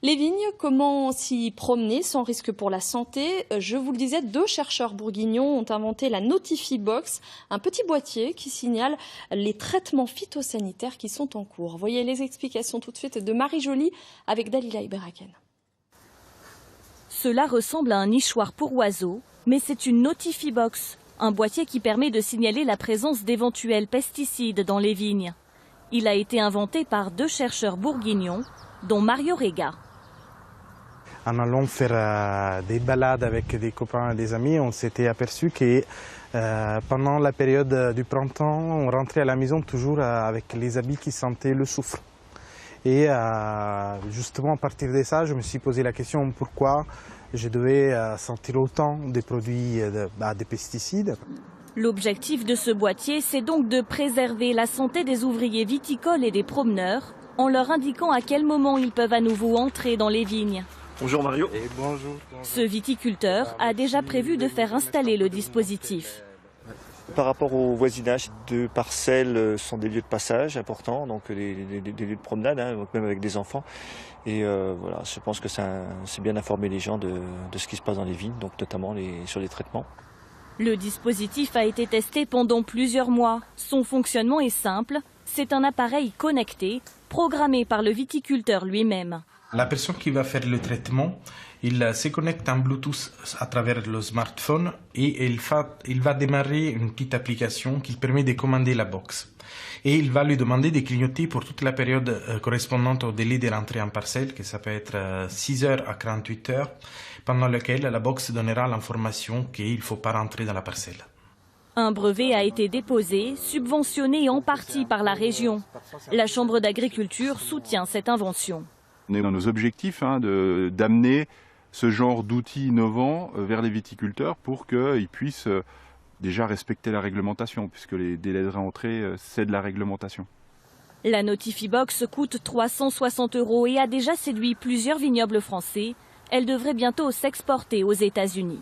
Les vignes, comment s'y promener sans risque pour la santé? Je vous le disais, 2 chercheurs bourguignons ont inventé la Notifibox, un petit boîtier qui signale les traitements phytosanitaires qui sont en cours. Voyez les explications tout de suite de Marie Joly avec Dalila Iberaken. Cela ressemble à un nichoir pour oiseaux, mais c'est une Notifibox, un boîtier qui permet de signaler la présence d'éventuels pesticides dans les vignes. Il a été inventé par 2 chercheurs bourguignons, dont Mario Rega. En allant faire des balades avec des copains et des amis, on s'était aperçu que pendant la période du printemps, on rentrait à la maison toujours avec les habits qui sentaient le soufre. Et justement à partir de ça, je me suis posé la question pourquoi je devais sentir autant des produits des pesticides. L'objectif de ce boîtier, c'est donc de préserver la santé des ouvriers viticoles et des promeneurs, en leur indiquant à quel moment ils peuvent à nouveau entrer dans les vignes. Bonjour Mario. Et bonjour. Ce viticulteur a déjà prévu de faire installer le dispositif. Par rapport au voisinage, 2 parcelles sont des lieux de passage importants, donc des lieux de promenade, donc même avec des enfants. Et voilà, je pense que c'est bien d'informer les gens de ce qui se passe dans les vignes, donc notamment sur les traitements. Le dispositif a été testé pendant plusieurs mois. Son fonctionnement est simple. C'est un appareil connecté, programmé par le viticulteur lui-même. La personne qui va faire le traitement, il se connecte en Bluetooth à travers le smartphone et il va démarrer une petite application qui permet de commander la box. Et il va lui demander de clignoter pour toute la période correspondante au délai de rentrée en parcelle, que ça peut être 6 heures à 48 heures, pendant lequel la box donnera l'information qu'il ne faut pas rentrer dans la parcelle. Un brevet a été déposé, subventionné en partie par la région. La Chambre d'agriculture soutient cette invention. On est dans nos objectifs d'amener ce genre d'outils innovants vers les viticulteurs pour qu'ils puissent déjà respecter la réglementation, puisque les délais de réentrée, c'est de la réglementation. La Notifibox coûte 360 € et a déjà séduit plusieurs vignobles français. Elle devrait bientôt s'exporter aux États-Unis.